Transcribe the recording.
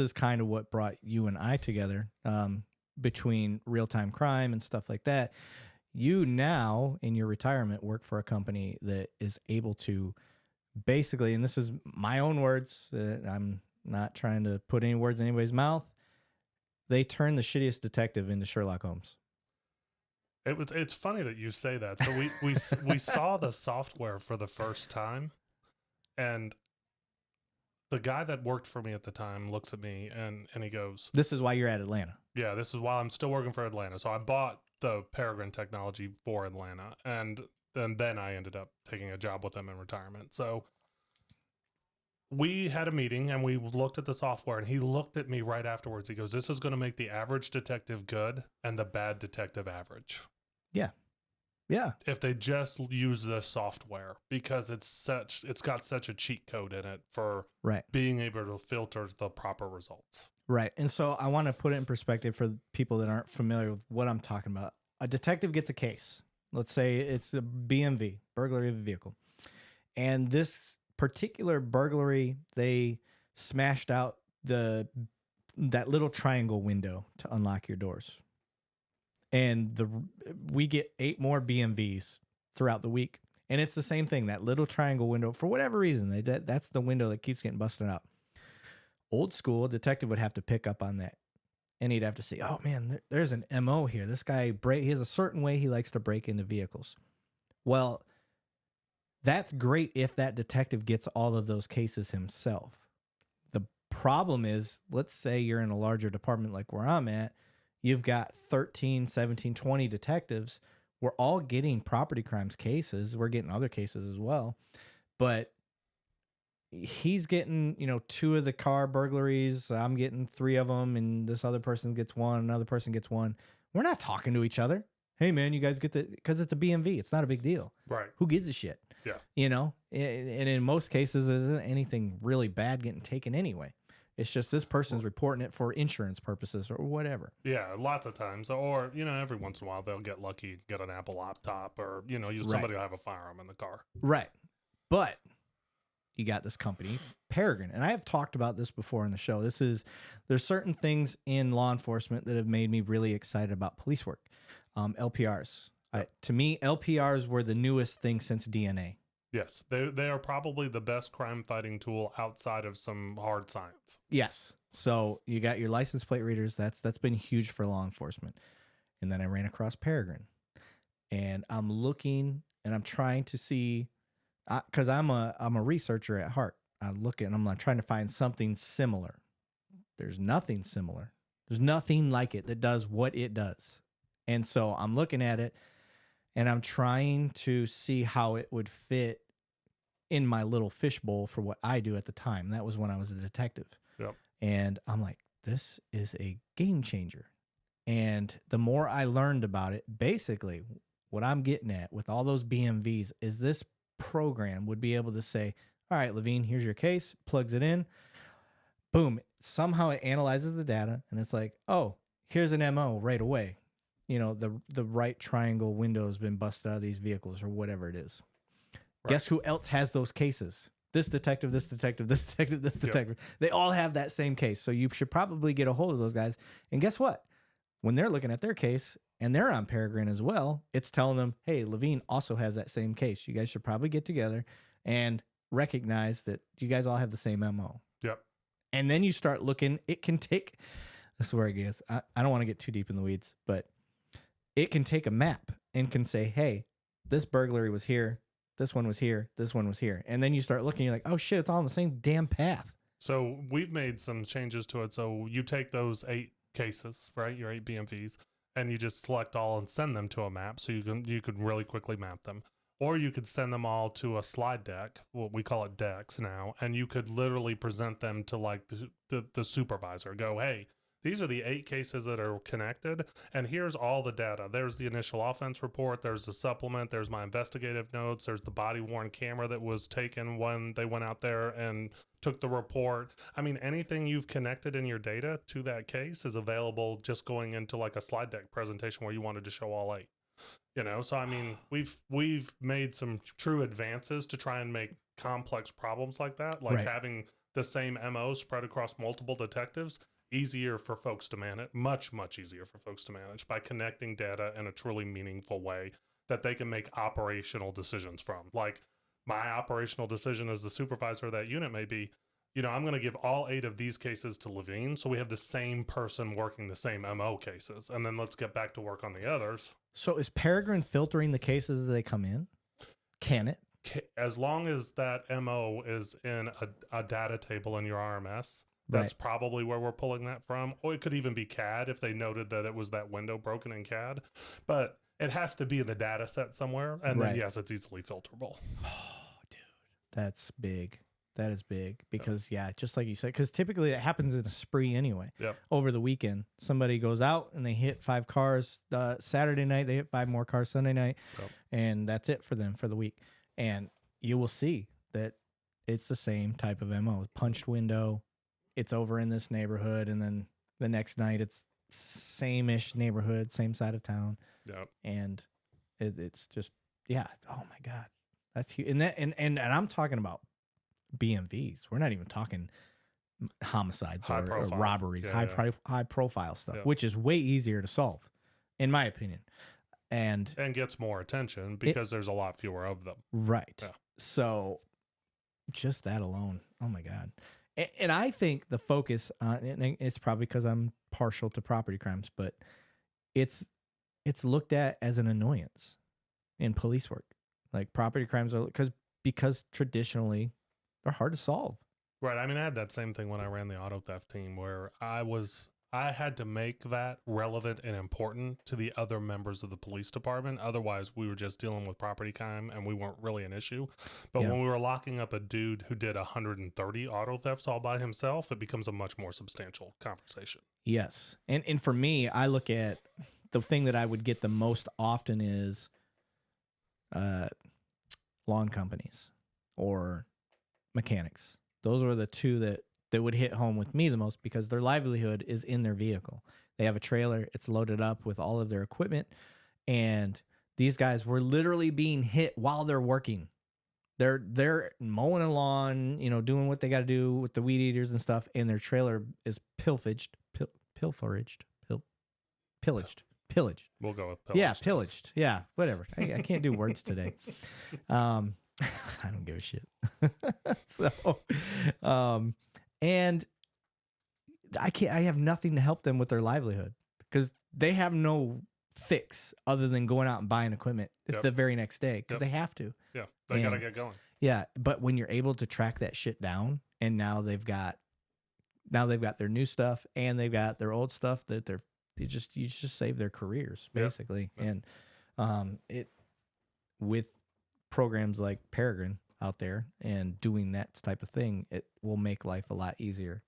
is kind of what brought you and I together, between real-time crime and stuff like that. You now, in your retirement, work for a company that is able to basically, and this is my own words, I'm not trying to put any words in anybody's mouth, they turn the shittiest detective into Sherlock Holmes. It's funny that you say that. So we saw the software for the first time, and the guy that worked for me at the time looks at me and he goes, "This is why you're at Atlanta." Yeah, this is why I'm still working for Atlanta. So I bought the Peregrine technology for Atlanta, and then I ended up taking a job with them in retirement. So we had a meeting and we looked at the software, and he looked at me right afterwards. He goes, "This is going to make the average detective good and the bad detective average." Yeah. Yeah. If they just use the software, because it's got such a cheat code in it for being able to filter the proper results. Right. And so I want to put it in perspective for people that aren't familiar with what I'm talking about. A detective gets a case. Let's say it's a BMV, burglary of a vehicle. And this particular burglary, they smashed out that little triangle window to unlock your doors. And we get 8 more BMVs throughout the week. And it's the same thing, that little triangle window, for whatever reason, that's the window that keeps getting busted out. Old school, detective would have to pick up on that. And he'd have to say, oh man, there's an MO here. This guy, he has a certain way he likes to break into vehicles. Well, that's great if that detective gets all of those cases himself. The problem is, let's say you're in a larger department like where I'm at, you've got 13, 17, 20 detectives. We're all getting property crimes cases. We're getting other cases as well. But he's getting, 2 of the car burglaries. I'm getting 3 of them, and this other person gets 1. Another person gets 1. We're not talking to each other. Hey, man, you guys get because it's a BMV. It's not a big deal. Right. Who gives a shit? Yeah. And in most cases, there isn't anything really bad getting taken anyway. It's just this person's reporting it for insurance purposes or whatever. Yeah, lots of times. Or, every once in a while they'll get lucky, get an Apple laptop, or, somebody will have a firearm in the car. Right. But you got this company, Peregrine. And I have talked about this before in the show. There's certain things in law enforcement that have made me really excited about police work. LPRs. Yep. To me, LPRs were the newest thing since DNA. Yes, they are probably the best crime fighting tool outside of some hard science. Yes. So you got your license plate readers. That's been huge for law enforcement. And then I ran across Peregrine, and I'm looking and I'm trying to see, because I'm a researcher at heart. I look at and I'm like trying to find something similar. There's nothing similar. There's nothing like it that does what it does. And so I'm looking at it and I'm trying to see how it would fit in my little fishbowl for what I do at the time. That was when I was a detective. Yep. And I'm like, this is a game changer. And the more I learned about it, basically what I'm getting at with all those BMVs is this program would be able to say, all right, Levine, here's your case, plugs it in, boom. Somehow it analyzes the data and it's like, oh, here's an MO right away. The right triangle window has been busted out of these vehicles or whatever it is. Right. Guess who else has those cases? This detective, this detective, this detective, this detective. Yep. They all have that same case. So you should probably get a hold of those guys. And guess what? When they're looking at their case and they're on Peregrine as well, it's telling them, hey, Levine also has that same case. You guys should probably get together and recognize that you guys all have the same MO. Yep. And then you start looking. It can take, this is where it gets, I don't want to get too deep in the weeds, but it can take a map and can say, hey, this burglary was here. This one was here. This one was here. And then you start looking, you're like, oh shit, it's all on the same damn path. So we've made some changes to it. So you take those 8 cases, right? Your 8 BMVs, and you just select all and send them to a map. So you could really quickly map them. Or you could send them all to a slide deck. Well, we call it decks now. And you could literally present them to like the supervisor. Go, hey, these are the 8 cases that are connected, and here's all the data. There's the initial offense report, there's the supplement, there's my investigative notes, there's the body-worn camera that was taken when they went out there and took the report. I mean, anything you've connected in your data to that case is available just going into like a slide deck presentation where you wanted to show all 8. So I mean, we've made some true advances to try and make complex problems like that, like having the same MO spread across multiple detectives, easier for folks to manage, much easier for folks to manage by connecting data in a truly meaningful way that they can make operational decisions from. Like my operational decision as the supervisor of that unit may be, I'm going to give all 8 of these cases to Levine, so we have the same person working the same MO cases, and then let's get back to work on the others. So is Peregrine filtering the cases as they come in? Can it? As long as that MO is in a data table in your RMS, that's Right. probably where we're pulling that from. Or it could even be CAD if they noted that it was that window broken in CAD. But it has to be in the data set somewhere, and then yes, it's easily filterable. Oh, dude, that's big. That is big because just like you said, because typically it happens in a spree anyway. Yep. Over the weekend, somebody goes out and they hit 5 cars. Saturday night, they hit 5 more cars. Sunday night, and that's it for them for the week. And you will see that it's the same type of MO. Punched window, it's over in this neighborhood, and then the next night it's same-ish neighborhood, same side of town. Yep. And it's just oh my God, that's huge. And I'm talking about BMVs. We're not even talking homicides or robberies, high profile stuff, which is way easier to solve, in my opinion, and gets more attention because there's a lot fewer of them. Right. Yeah. So just that alone, oh my God. And I think the focus on, and it's probably because I'm partial to property crimes, but it's looked at as an annoyance in police work. Like property crimes are because traditionally they're hard to solve. Right. I mean, I had that same thing when I ran the auto theft team where I had to make that relevant and important to the other members of the police department. Otherwise, we were just dealing with property crime and we weren't really an issue. But when we were locking up a dude who did 130 auto thefts all by himself, it becomes a much more substantial conversation. Yes. And for me, I look at the thing that I would get the most often is lawn companies or mechanics. Those were the two that would hit home with me the most because their livelihood is in their vehicle. They have a trailer. It's loaded up with all of their equipment. And these guys were literally being hit while they're working. They're mowing a lawn, doing what they got to do with the weed eaters and stuff. And their trailer is pillaged. We'll go with pillaged. Yeah, pillaged. Yeah, whatever. I can't do words today. I don't give a shit. So, and I have nothing to help them with their livelihood because they have no fix other than going out and buying equipment the very next day because they have to. Yeah, they got to get going. Yeah, but when you're able to track that shit down, and now they've got their new stuff and they've got their old stuff that you just save their careers basically. Yep. And it with programs like Peregrine out there and doing that type of thing, it will make life a lot easier